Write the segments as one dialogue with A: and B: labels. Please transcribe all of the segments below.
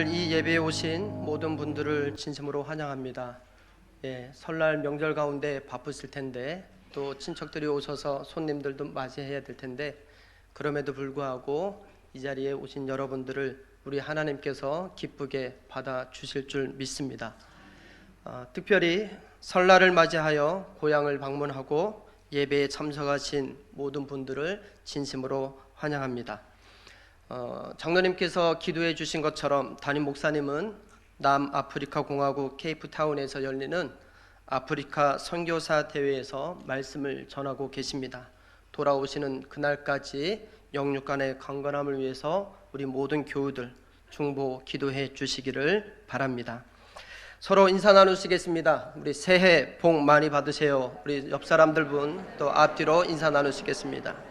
A: 오늘 이 예배에 오신 모든 분들을 진심으로 환영합니다. 설날 명절 가운데 바쁘실 텐데 또 친척들이 오셔서 손님들도 맞이해야 될 텐데 그럼에도 불구하고 이 자리에 오신 여러분들을 우리 하나님께서 기쁘게 받아주실 줄 믿습니다. 특별히 설날을 맞이하여 고향을 방문하고 예배에 참석하신 모든 분들을 진심으로 환영합니다. 장로님께서 기도해 주신 것처럼 담임 목사님은 남아프리카 공화국 케이프타운에서 열리는 아프리카 선교사 대회에서 말씀을 전하고 계십니다. 돌아오시는 그날까지 영육간의 강건함을 위해서 우리 모든 교우들 중보 기도해 주시기를 바랍니다. 서로 인사 나누시겠습니다. 우리 새해 복 많이 받으세요. 우리 옆 사람들 분 또 앞뒤로 인사 나누시겠습니다.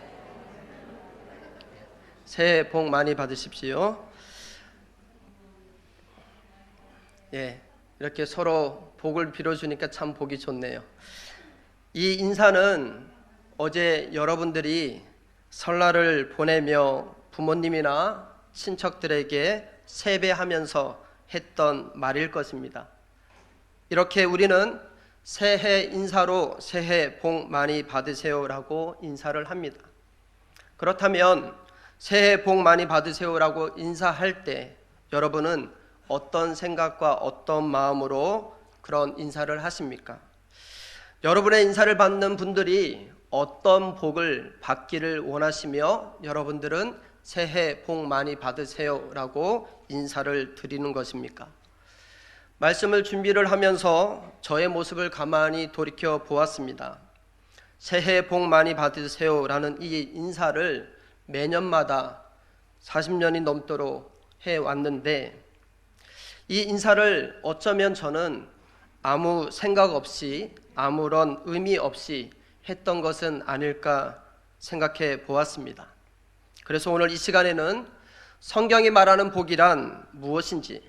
A: 새해 복 많이 받으십시오. 이렇게 서로 복을 빌어주니까 참 보기 좋네요. 이 인사는 어제 여러분들이 설날을 보내며 부모님이나 친척들에게 세배하면서 했던 말일 것입니다. 이렇게 우리는 새해 인사로 새해 복 많이 받으세요라고 인사를 합니다. 그렇다면 새해 복 많이 받으세요라고 인사할 때 여러분은 어떤 생각과 어떤 마음으로 그런 인사를 하십니까? 여러분의 인사를 받는 분들이 어떤 복을 받기를 원하시며 여러분들은 새해 복 많이 받으세요라고 인사를 드리는 것입니까? 말씀을 준비를 하면서 저의 모습을 가만히 돌이켜 보았습니다. 새해 복 많이 받으세요라는 이 인사를 매년마다 40년이 넘도록 해왔는데 이 인사를 어쩌면 저는 아무 생각 없이 아무런 의미 없이 했던 것은 아닐까 생각해 보았습니다. 그래서 오늘 이 시간에는 성경이 말하는 복이란 무엇인지,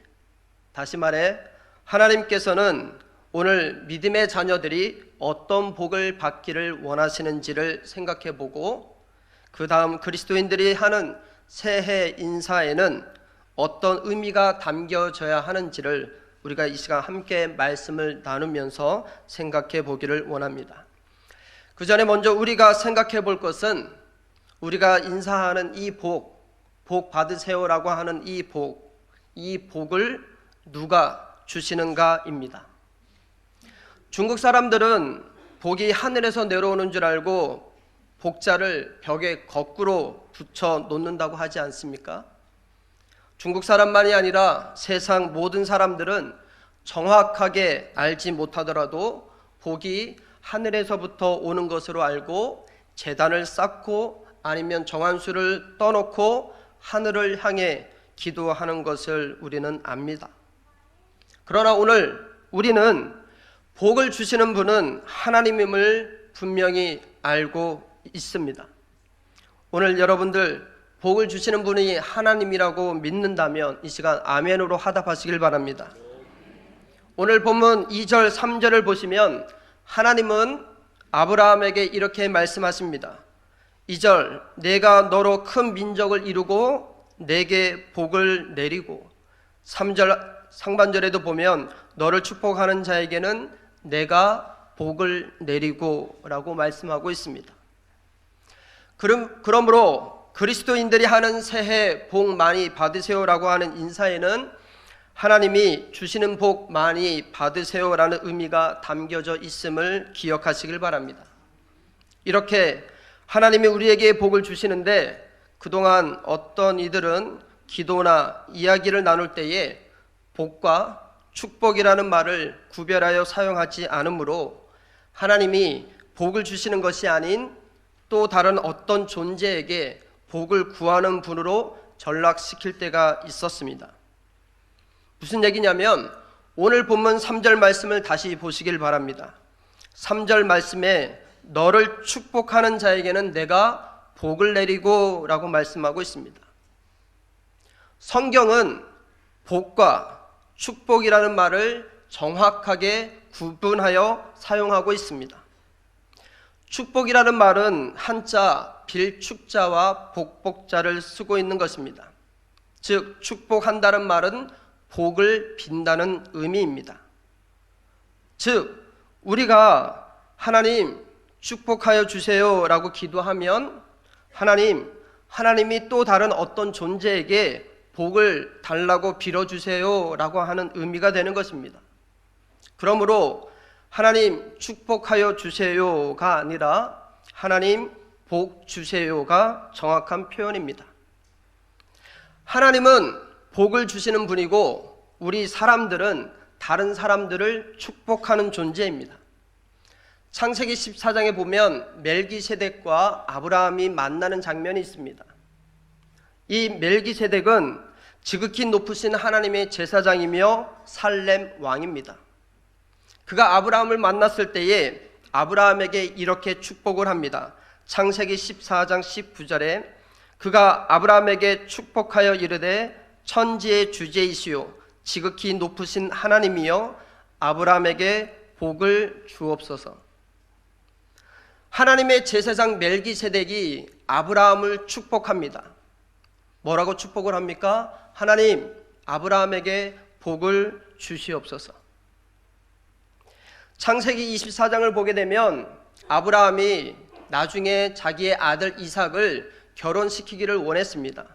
A: 다시 말해 하나님께서는 오늘 믿음의 자녀들이 어떤 복을 받기를 원하시는지를 생각해 보고 그 다음 그리스도인들이 하는 새해 인사에는 어떤 의미가 담겨져야 하는지를 우리가 이 시간 함께 말씀을 나누면서 생각해 보기를 원합니다. 그 전에 먼저 우리가 생각해 볼 것은 우리가 인사하는 이 복 받으세요라고 하는 이 복을 누가 주시는가입니다. 중국 사람들은 복이 하늘에서 내려오는 줄 알고 복자를 벽에 거꾸로 붙여 놓는다고 하지 않습니까? 중국 사람만이 아니라 세상 모든 사람들은 정확하게 알지 못하더라도 복이 하늘에서부터 오는 것으로 알고 제단을 쌓고 아니면 정한수를 떠놓고 하늘을 향해 기도하는 것을 우리는 압니다. 그러나 오늘 우리는 복을 주시는 분은 하나님임을 분명히 알고 있습니다. 오늘 여러분들 복을 주시는 분이 하나님이라고 믿는다면 이 시간 아멘으로 화답하시길 바랍니다. 오늘 본문 2절 3절을 보시면 하나님은 아브라함에게 이렇게 말씀하십니다. 2절 내가 너로 큰 민족을 이루고 내게 복을 내리고 3절 상반절에도 보면 너를 축복하는 자에게는 내가 복을 내리고 라고 말씀하고 있습니다. 그러므로 그리스도인들이 하는 새해 복 많이 받으세요라고 하는 인사에는 하나님이 주시는 복 많이 받으세요라는 의미가 담겨져 있음을 기억하시길 바랍니다. 이렇게 하나님이 우리에게 복을 주시는데 그동안 어떤 이들은 기도나 이야기를 나눌 때에 복과 축복이라는 말을 구별하여 사용하지 않으므로 하나님이 복을 주시는 것이 아닌 또 다른 어떤 존재에게 복을 구하는 분으로 전락시킬 때가 있었습니다. 무슨 얘기냐면 오늘 본문 3절 말씀을 다시 보시길 바랍니다. 3절 말씀에 너를 축복하는 자에게는 내가 복을 내리고 라고 말씀하고 있습니다. 성경은 복과 축복이라는 말을 정확하게 구분하여 사용하고 있습니다. 축복이라는 말은 한자 빌축자와 복복자를 쓰고 있는 것입니다. 즉 축복한다는 말은 복을 빈다는 의미입니다. 즉, 우리가 하나님 축복하여 주세요라고 기도하면 하나님이 또 다른 어떤 존재에게 복을 달라고 빌어주세요라고 하는 의미가 되는 것입니다. 그러므로 하나님 축복하여 주세요가 아니라 하나님 복 주세요가 정확한 표현입니다. 하나님은 복을 주시는 분이고 우리 사람들은 다른 사람들을 축복하는 존재입니다. 창세기 14장에 보면 멜기세덱과 아브라함이 만나는 장면이 있습니다. 이 멜기세덱은 지극히 높으신 하나님의 제사장이며 살렘 왕입니다. 그가 아브라함을 만났을 때에 아브라함에게 이렇게 축복을 합니다. 창세기 14장 19절에 그가 아브라함에게 축복하여 이르되 천지의 주제이시오 지극히 높으신 하나님이여 아브라함에게 복을 주옵소서. 하나님의 제사장 멜기세덱이 아브라함을 축복합니다. 뭐라고 축복을 합니까? 하나님, 아브라함에게 복을 주시옵소서. 창세기 24장을 보게 되면 아브라함이 나중에 자기의 아들 이삭을 결혼시키기를 원했습니다.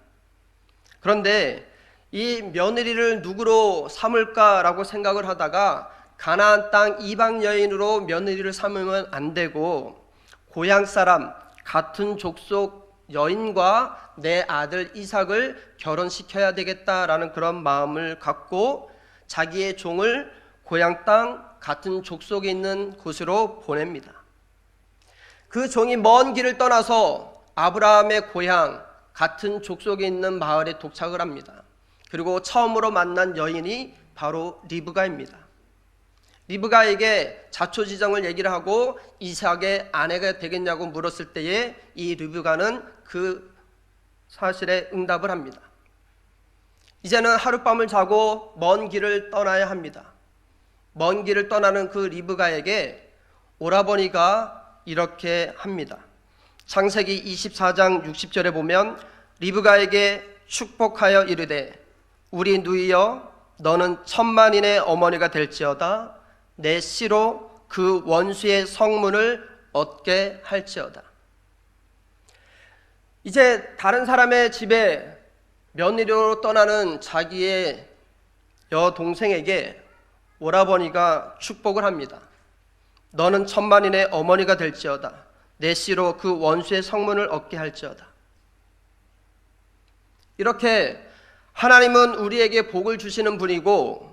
A: 그런데 이 며느리를 누구로 삼을까라고 생각을 하다가 가나안 땅 이방 여인으로 며느리를 삼으면 안 되고 고향 사람 같은 족속 여인과 내 아들 이삭을 결혼시켜야 되겠다라는 그런 마음을 갖고 자기의 종을 고향 땅 같은 족속에 있는 곳으로 보냅니다. 그 종이 먼 길을 떠나서 아브라함의 고향 같은 족속에 있는 마을에 도착을 합니다. 그리고 처음으로 만난 여인이 바로 리브가입니다. 리브가에게 자초지정을 얘기를 하고 이삭의 아내가 되겠냐고 물었을 때에 이 리브가는 그 사실에 응답을 합니다. 이제는 하룻밤을 자고 먼 길을 떠나야 합니다. 먼 길을 떠나는 그 리브가에게 오라버니가 이렇게 합니다. 창세기 24장 60절에 보면 리브가에게 축복하여 이르되 우리 누이여 너는 천만인의 어머니가 될지어다 내 씨로 그 원수의 성문을 얻게 할지어다. 이제 다른 사람의 집에 며느리로 떠나는 자기의 여동생에게 오라버니가 축복을 합니다. 너는 천만인의 어머니가 될지어다 내 씨로 그 원수의 성문을 얻게 할지어다. 이렇게 하나님은 우리에게 복을 주시는 분이고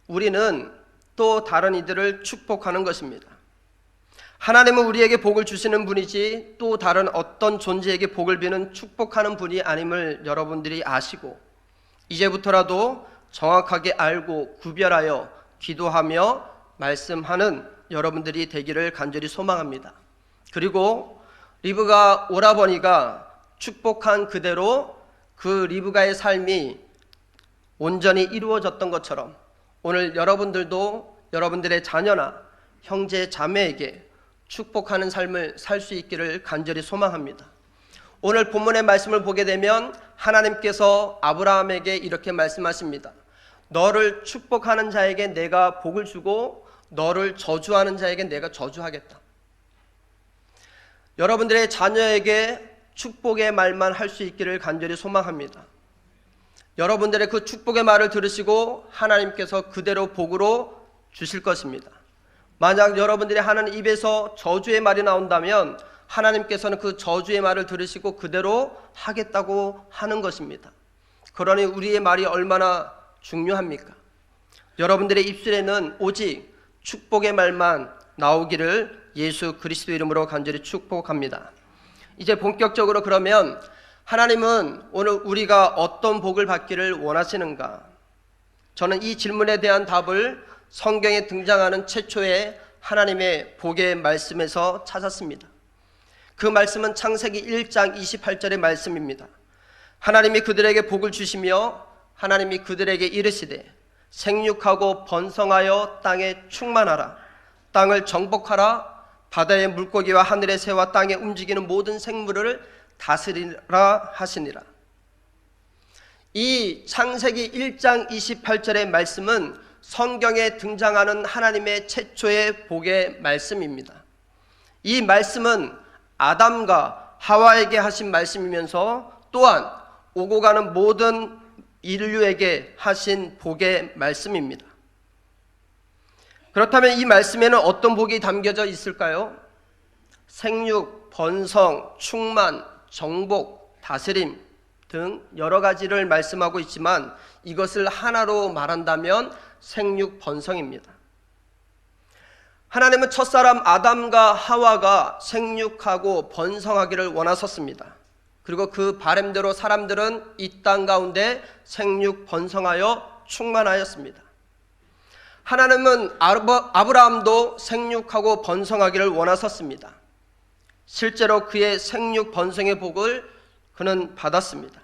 A: 우리는 또 다른 이들을 축복하는 것입니다. 하나님은 우리에게 복을 주시는 분이지 또 다른 어떤 존재에게 복을 비는 축복하는 분이 아님을 여러분들이 아시고 이제부터라도 정확하게 알고 구별하여 기도하며 말씀하는 여러분들이 되기를 간절히 소망합니다. 그리고 리브가 오라버니가 축복한 그대로 그 리브가의 삶이 온전히 이루어졌던 것처럼 오늘 여러분들도 여러분들의 자녀나 형제 자매에게 축복하는 삶을 살 수 있기를 간절히 소망합니다. 오늘 본문의 말씀을 보게 되면 하나님께서 아브라함에게 이렇게 말씀하십니다. 너를 축복하는 자에게 내가 복을 주고 너를 저주하는 자에게 내가 저주하겠다. 여러분들의 자녀에게 축복의 말만 할 수 있기를 간절히 소망합니다. 여러분들의 그 축복의 말을 들으시고 하나님께서 그대로 복으로 주실 것입니다. 만약 여러분들이 하는 입에서 저주의 말이 나온다면 하나님께서는 그 저주의 말을 들으시고 그대로 하겠다고 하는 것입니다. 그러니 우리의 말이 얼마나 중요합니까? 여러분들의 입술에는 오직 축복의 말만 나오기를 예수 그리스도 이름으로 간절히 축복합니다. 이제 본격적으로 그러면 하나님은 오늘 우리가 어떤 복을 받기를 원하시는가? 저는 이 질문에 대한 답을 성경에 등장하는 최초의 하나님의 복의 말씀에서 찾았습니다. 그 말씀은 창세기 1장 28절의 말씀입니다. 하나님이 그들에게 복을 주시며 하나님이 그들에게 이르시되 생육하고 번성하여 땅에 충만하라 땅을 정복하라 바다의 물고기와 하늘의 새와 땅에 움직이는 모든 생물을 다스리라 하시니라. 이 창세기 1장 28절의 말씀은 성경에 등장하는 하나님의 최초의 복의 말씀입니다. 이 말씀은 아담과 하와에게 하신 말씀이면서 또한 오고 가는 모든 인류에게 하신 복의 말씀입니다. 그렇다면 이 말씀에는 어떤 복이 담겨져 있을까요? 생육, 번성, 충만, 정복, 다스림 등 여러 가지를 말씀하고 있지만 이것을 하나로 말한다면 생육, 번성입니다. 하나님은 첫사람 아담과 하와가 생육하고 번성하기를 원하셨습니다. 그리고 그 바람대로 사람들은 이 땅 가운데 생육, 번성하여 충만하였습니다. 하나님은 아브라함도 생육하고 번성하기를 원하셨습니다. 실제로 그의 생육, 번성의 복을 그는 받았습니다.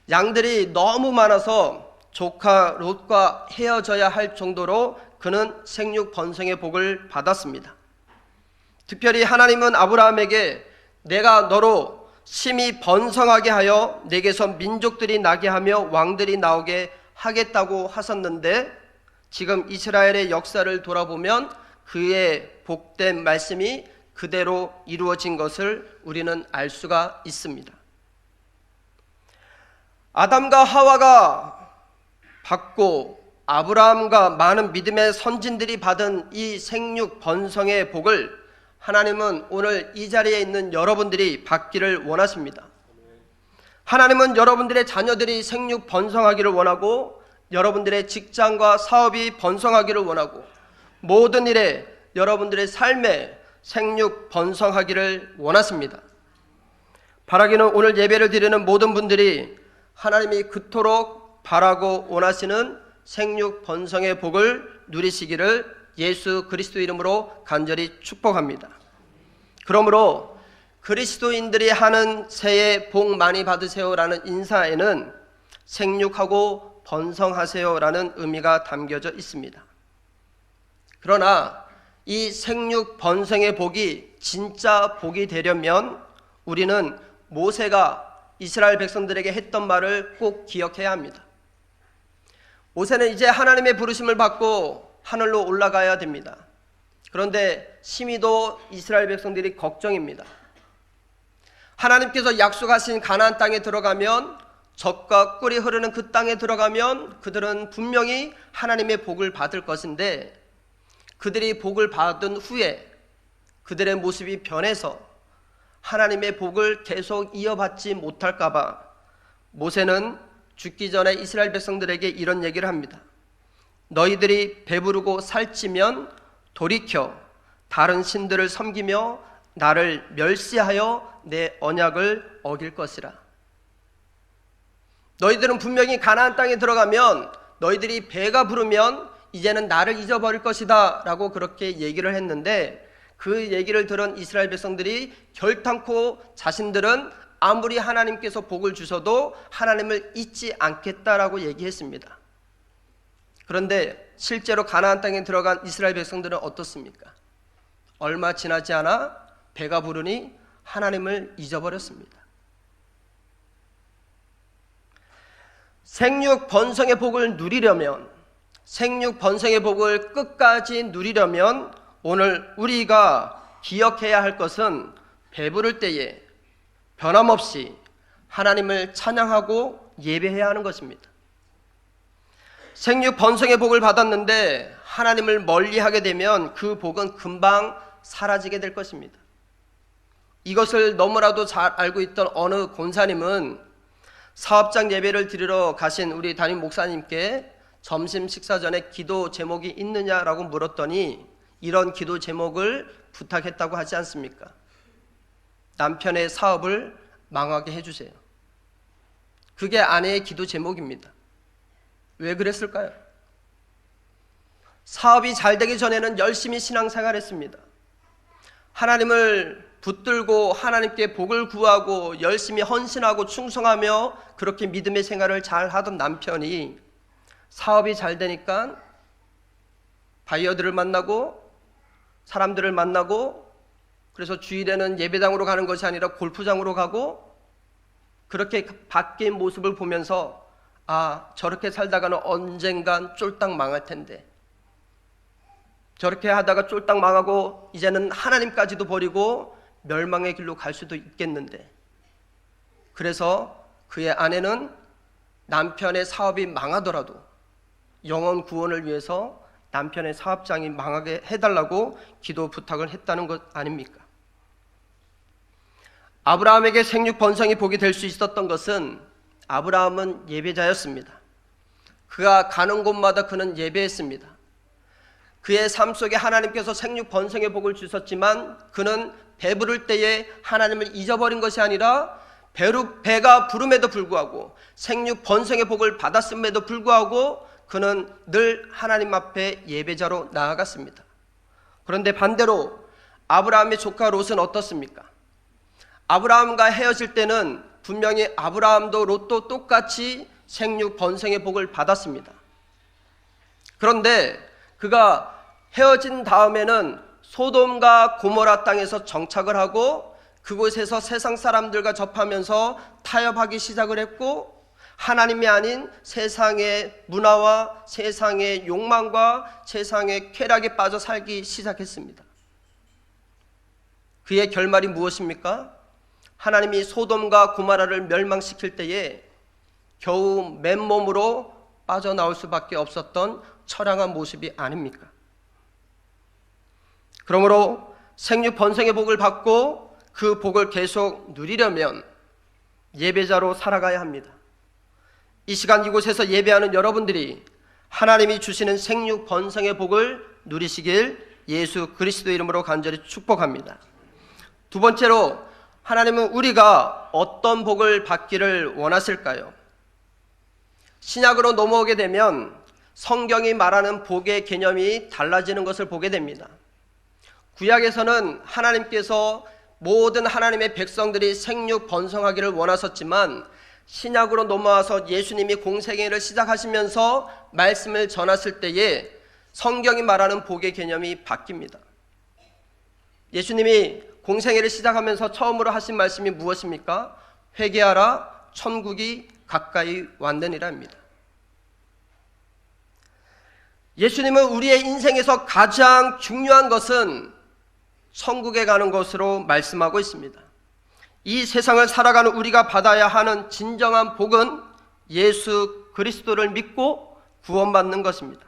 A: 양들이 너무 많아서 조카 롯과 헤어져야 할 정도로 그는 생육, 번성의 복을 받았습니다. 특별히 하나님은 아브라함에게 내가 너로 심히 번성하게 하여 내게서 민족들이 나게 하며 왕들이 나오게 하겠다고 하셨는데 지금 이스라엘의 역사를 돌아보면 그의 복된 말씀이 그대로 이루어진 것을 우리는 알 수가 있습니다. 아담과 하와가 받고 아브라함과 많은 믿음의 선진들이 받은 이 생육 번성의 복을 하나님은 오늘 이 자리에 있는 여러분들이 받기를 원하십니다. 하나님은 여러분들의 자녀들이 생육 번성하기를 원하고 여러분들의 직장과 사업이 번성하기를 원하고 모든 일에 여러분들의 삶에 생육 번성하기를 원하십니다. 바라기는 오늘 예배를 드리는 모든 분들이 하나님이 그토록 바라고 원하시는 생육 번성의 복을 누리시기를 예수 그리스도 이름으로 간절히 축복합니다. 그러므로 그리스도인들이 하는 새해 복 많이 받으세요라는 인사에는 생육하고 번성하세요라는 의미가 담겨져 있습니다. 그러나 이 생육 번성의 복이 진짜 복이 되려면 우리는 모세가 이스라엘 백성들에게 했던 말을 꼭 기억해야 합니다. 모세는 이제 하나님의 부르심을 받고 하늘로 올라가야 됩니다. 그런데 심히도 이스라엘 백성들이 걱정입니다. 하나님께서 약속하신 가나안 땅에 들어가면 젖과 꿀이 흐르는 그 땅에 들어가면 그들은 분명히 하나님의 복을 받을 것인데 그들이 복을 받은 후에 그들의 모습이 변해서 하나님의 복을 계속 이어받지 못할까 봐 모세는 죽기 전에 이스라엘 백성들에게 이런 얘기를 합니다. 너희들이 배부르고 살찌면 돌이켜 다른 신들을 섬기며 나를 멸시하여 내 언약을 어길 것이라. 너희들은 분명히 가나안 땅에 들어가면 너희들이 배가 부르면 이제는 나를 잊어버릴 것이다 라고 그렇게 얘기를 했는데 그 얘기를 들은 이스라엘 백성들이 결단코 자신들은 아무리 하나님께서 복을 주셔도 하나님을 잊지 않겠다라고 얘기했습니다. 그런데 실제로 가나안 땅에 들어간 이스라엘 백성들은 어떻습니까? 얼마 지나지 않아 배가 부르니 하나님을 잊어버렸습니다. 생육 번성의 복을 누리려면 생육 번성의 복을 끝까지 누리려면 오늘 우리가 기억해야 할 것은 배부를 때에 변함없이 하나님을 찬양하고 예배해야 하는 것입니다. 생육 번성의 복을 받았는데 하나님을 멀리하게 되면 그 복은 금방 사라지게 될 것입니다. 이것을 너무나도 잘 알고 있던 어느 권사님은 사업장 예배를 드리러 가신 우리 담임 목사님께 점심 식사 전에 기도 제목이 있느냐라고 물었더니 이런 기도 제목을 부탁했다고 하지 않습니까? 남편의 사업을 망하게 해주세요. 그게 아내의 기도 제목입니다. 왜 그랬을까요? 사업이 잘 되기 전에는 열심히 신앙생활했습니다. 하나님을 붙들고 하나님께 복을 구하고 열심히 헌신하고 충성하며 그렇게 믿음의 생활을 잘 하던 남편이 사업이 잘 되니까 바이어들을 만나고 사람들을 만나고 그래서 주일에는 예배당으로 가는 것이 아니라 골프장으로 가고 그렇게 바뀐 모습을 보면서 저렇게 살다가는 언젠간 쫄딱 망할 텐데, 저렇게 하다가 쫄딱 망하고 이제는 하나님까지도 버리고 멸망의 길로 갈 수도 있겠는데, 그래서 그의 아내는 남편의 사업이 망하더라도 영혼 구원을 위해서 남편의 사업장이 망하게 해달라고 기도 부탁을 했다는 것 아닙니까? 아브라함에게 생육 번성이 복이 될 수 있었던 것은 아브라함은 예배자였습니다. 그가 가는 곳마다 그는 예배했습니다. 그의 삶 속에 하나님께서 생육 번성의 복을 주셨지만 그는 배부를 때에 하나님을 잊어버린 것이 아니라 배가 부름에도 불구하고 생육 번성의 복을 받았음에도 불구하고 그는 늘 하나님 앞에 예배자로 나아갔습니다. 그런데 반대로 아브라함의 조카 롯은 어떻습니까? 아브라함과 헤어질 때는 분명히 아브라함도 롯도 똑같이 생육 번성의 복을 받았습니다. 그런데 그가 헤어진 다음에는 소돔과 고모라 땅에서 정착을 하고 그곳에서 세상 사람들과 접하면서 타협하기 시작을 했고, 하나님이 아닌 세상의 문화와 세상의 욕망과 세상의 쾌락에 빠져 살기 시작했습니다. 그의 결말이 무엇입니까? 하나님이 소돔과 고모라를 멸망시킬 때에 겨우 맨몸으로 빠져나올 수밖에 없었던 처량한 모습이 아닙니까? 그러므로 생육 번성의 복을 받고 그 복을 계속 누리려면 예배자로 살아가야 합니다. 이 시간 이곳에서 예배하는 여러분들이 하나님이 주시는 생육 번성의 복을 누리시길 예수 그리스도의 이름으로 간절히 축복합니다. 두 번째로, 하나님은 우리가 어떤 복을 받기를 원하실까요? 신약으로 넘어오게 되면 성경이 말하는 복의 개념이 달라지는 것을 보게 됩니다. 구약에서는 하나님께서 모든 하나님의 백성들이 생육 번성하기를 원하셨지만 신약으로 넘어와서 예수님이 공생애를 시작하시면서 말씀을 전하실 때에 성경이 말하는 복의 개념이 바뀝니다. 예수님이 공생애를 시작하면서 처음으로 하신 말씀이 무엇입니까? 회개하라, 천국이 가까이 왔느니라입니다. 예수님은 우리의 인생에서 가장 중요한 것은 천국에 가는 것으로 말씀하고 있습니다. 이 세상을 살아가는 우리가 받아야 하는 진정한 복은 예수 그리스도를 믿고 구원받는 것입니다.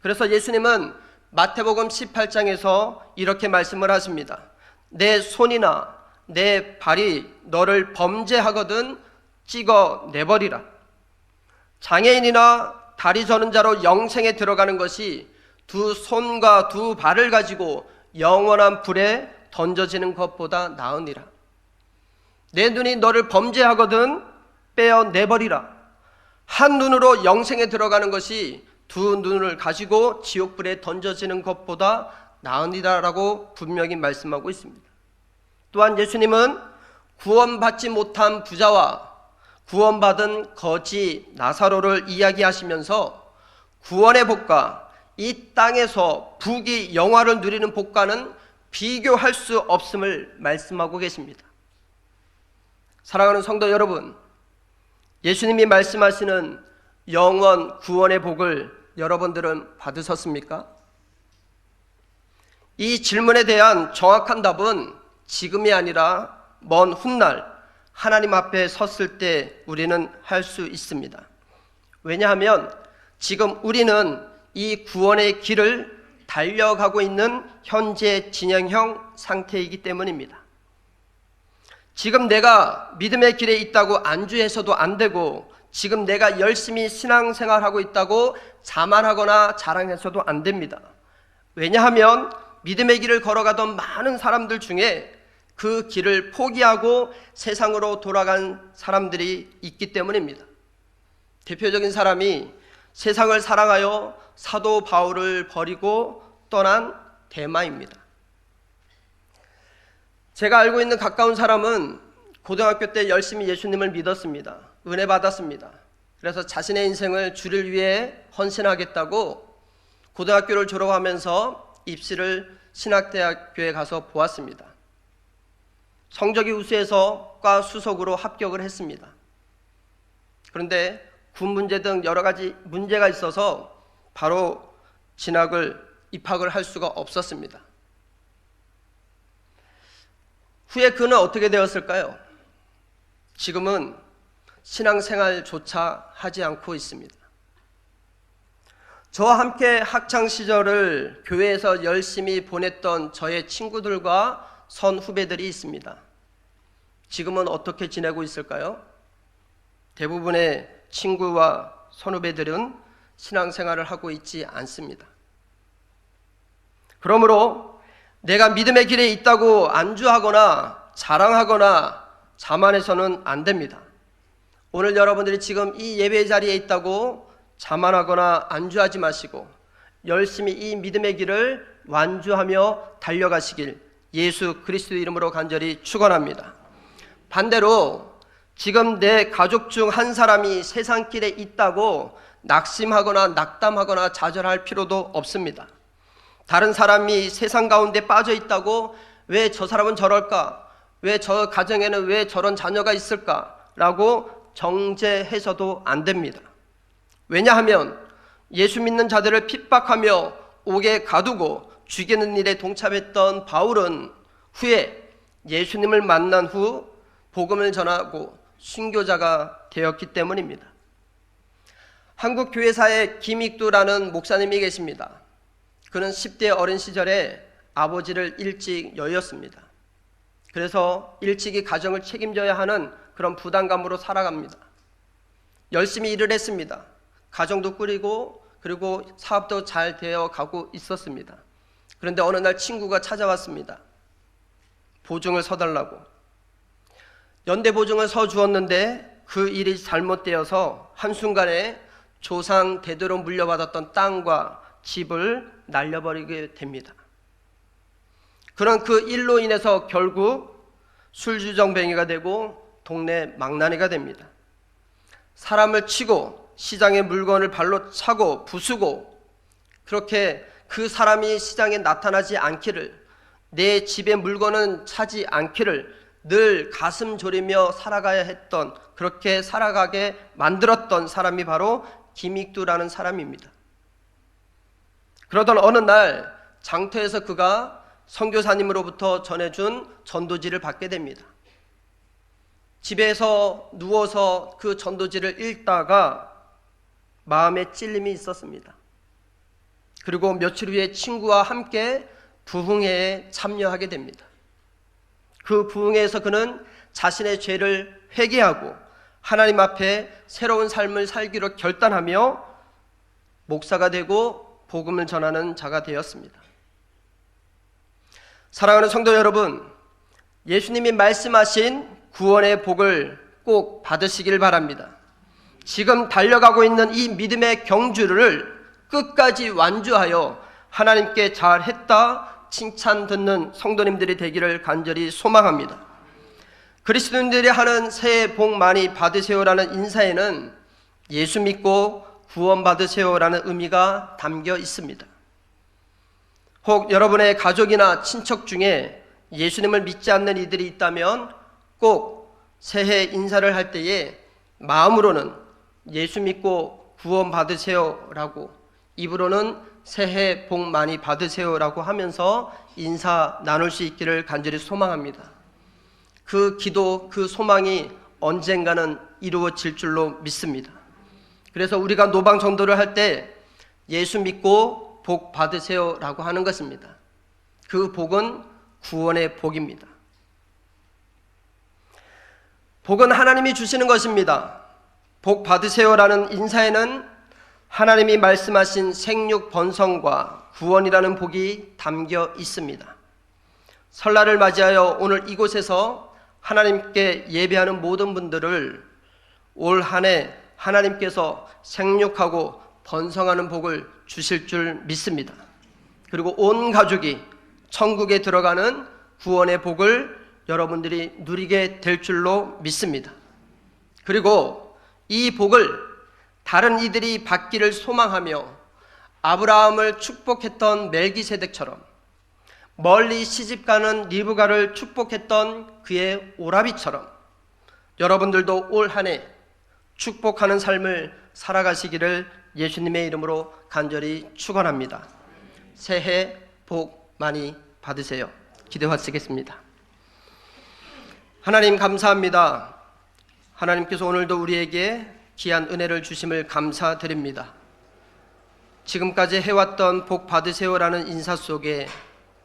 A: 그래서 예수님은 마태복음 18장에서 이렇게 말씀을 하십니다. 내 손이나 내 발이 너를 범죄하거든 찍어내버리라. 장애인이나 다리 저는 자로 영생에 들어가는 것이 두 손과 두 발을 가지고 영원한 불에 던져지는 것보다 나으니라. 내 눈이 너를 범죄하거든 빼어내버리라. 한 눈으로 영생에 들어가는 것이 두 눈을 가지고 지옥불에 던져지는 것보다 나으니라라고 분명히 말씀하고 있습니다. 또한 예수님은 구원받지 못한 부자와 구원받은 거지 나사로를 이야기하시면서 구원의 복과 이 땅에서 부귀 영화를 누리는 복과는 비교할 수 없음을 말씀하고 계십니다. 사랑하는 성도 여러분, 예수님이 말씀하시는 영원 구원의 복을 여러분들은 받으셨습니까? 이 질문에 대한 정확한 답은 지금이 아니라 먼 훗날 하나님 앞에 섰을 때 우리는 할 수 있습니다. 왜냐하면 지금 우리는 이 구원의 길을 달려가고 있는 현재 진행형 상태이기 때문입니다. 지금 내가 믿음의 길에 있다고 안주해서도 안 되고, 지금 내가 열심히 신앙생활하고 있다고 자만하거나 자랑해서도 안 됩니다. 왜냐하면 믿음의 길을 걸어가던 많은 사람들 중에 그 길을 포기하고 세상으로 돌아간 사람들이 있기 때문입니다. 대표적인 사람이 세상을 사랑하여 사도 바울을 버리고 떠난 데마입니다. 제가 알고 있는 가까운 사람은 고등학교 때 열심히 예수님을 믿었습니다. 은혜 받았습니다. 그래서 자신의 인생을 주를 위해 헌신하겠다고 고등학교를 졸업하면서 입시를 신학대학교에 가서 보았습니다. 성적이 우수해서 과 수석으로 합격을 했습니다. 그런데 군 문제 등 여러 가지 문제가 있어서 바로 입학을 할 수가 없었습니다. 후에 그는 어떻게 되었을까요? 지금은 신앙생활조차 하지 않고 있습니다. 저와 함께 학창시절을 교회에서 열심히 보냈던 저의 친구들과 선후배들이 있습니다. 지금은 어떻게 지내고 있을까요? 대부분의 친구와 선후배들은 신앙생활을 하고 있지 않습니다. 그러므로 내가 믿음의 길에 있다고 안주하거나 자랑하거나 자만해서는 안 됩니다. 오늘 여러분들이 지금 이 예배 자리에 있다고 자만하거나 안주하지 마시고 열심히 이 믿음의 길을 완주하며 달려가시길 예수 그리스도 이름으로 간절히 축원합니다. 반대로 지금 내 가족 중 한 사람이 세상길에 있다고 낙심하거나 낙담하거나 좌절할 필요도 없습니다. 다른 사람이 세상 가운데 빠져 있다고 왜 저 사람은 저럴까? 왜 저 가정에는 왜 저런 자녀가 있을까? 라고 정죄해서도 안 됩니다. 왜냐하면 예수 믿는 자들을 핍박하며 옥에 가두고 죽이는 일에 동참했던 바울은 후에 예수님을 만난 후 복음을 전하고 순교자가 되었기 때문입니다. 한국 교회사에 김익두라는 목사님이 계십니다. 그는 10대 어린 시절에 아버지를 일찍 여의었습니다. 그래서 일찍이 가정을 책임져야 하는 그런 부담감으로 살아갑니다. 열심히 일을 했습니다. 가정도 꾸리고 그리고 사업도 잘 되어 가고 있었습니다. 그런데 어느 날 친구가 찾아왔습니다. 보증을 서달라고. 연대 보증을 서주었는데 그 일이 잘못되어서 한순간에 조상 대대로 물려받았던 땅과 집을 날려버리게 됩니다. 그런 그 일로 인해서 결국 술주정뱅이가 되고 동네 망나니가 됩니다. 사람을 치고 시장에 물건을 발로 차고 부수고 그렇게 그 사람이 시장에 나타나지 않기를 내 집에 물건은 차지 않기를 늘 가슴 졸이며 살아가야 했던 그렇게 살아가게 만들었던 사람이 바로 김익두라는 사람입니다. 그러던 어느 날 장터에서 그가 선교사님으로부터 전해준 전도지를 받게 됩니다. 집에서 누워서 그 전도지를 읽다가 마음에 찔림이 있었습니다. 그리고 며칠 후에 친구와 함께 부흥회에 참여하게 됩니다. 그 부흥회에서 그는 자신의 죄를 회개하고 하나님 앞에 새로운 삶을 살기로 결단하며 목사가 되고 복음을 전하는 자가 되었습니다. 사랑하는 성도 여러분, 예수님이 말씀하신 구원의 복을 꼭 받으시길 바랍니다. 지금 달려가고 있는 이 믿음의 경주를 끝까지 완주하여 하나님께 잘했다 칭찬 듣는 성도님들이 되기를 간절히 소망합니다. 그리스도인들이 하는 새해 복 많이 받으세요라는 인사에는 예수 믿고 구원 받으세요라는 의미가 담겨 있습니다. 혹 여러분의 가족이나 친척 중에 예수님을 믿지 않는 이들이 있다면 꼭 새해 인사를 할 때에 마음으로는 예수 믿고 구원 받으세요라고 입으로는 새해 복 많이 받으세요라고 하면서 인사 나눌 수 있기를 간절히 소망합니다. 그 기도, 그 소망이 언젠가는 이루어질 줄로 믿습니다. 그래서 우리가 노방 전도를 할 때 예수 믿고 복 받으세요라고 하는 것입니다. 그 복은 구원의 복입니다. 복은 하나님이 주시는 것입니다. 복 받으세요라는 인사에는 하나님이 말씀하신 생육 번성과 구원이라는 복이 담겨 있습니다. 설날을 맞이하여 오늘 이곳에서 하나님께 예배하는 모든 분들을 올 한 해 하나님께서 생육하고 번성하는 복을 주실 줄 믿습니다. 그리고 온 가족이 천국에 들어가는 구원의 복을 여러분들이 누리게 될 줄로 믿습니다. 그리고 이 복을 다른 이들이 받기를 소망하며 아브라함을 축복했던 멜기세덱처럼 멀리 시집가는 리브가를 축복했던 그의 오라비처럼 여러분들도 올 한 해 축복하는 삶을 살아가시기를 예수님의 이름으로 간절히 축원합니다. 새해 복 많이 받으세요. 기도하시겠습니다. 하나님 감사합니다. 하나님께서 오늘도 우리에게 귀한 은혜를 주심을 감사드립니다. 지금까지 해왔던 복 받으세요라는 인사 속에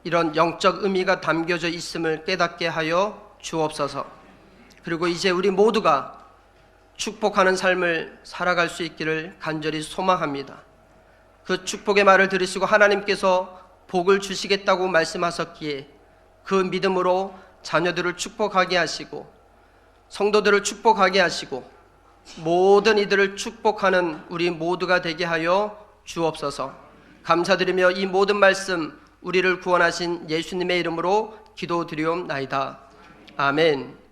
A: 이런 영적 의미가 담겨져 있음을 깨닫게 하여 주옵소서. 그리고 이제 우리 모두가 축복하는 삶을 살아갈 수 있기를 간절히 소망합니다. 그 축복의 말을 들으시고 하나님께서 복을 주시겠다고 말씀하셨기에 그 믿음으로 자녀들을 축복하게 하시고 성도들을 축복하게 하시고 모든 이들을 축복하는 우리 모두가 되게 하여 주옵소서. 감사드리며 이 모든 말씀 우리를 구원하신 예수님의 이름으로 기도드리옵나이다. 아멘.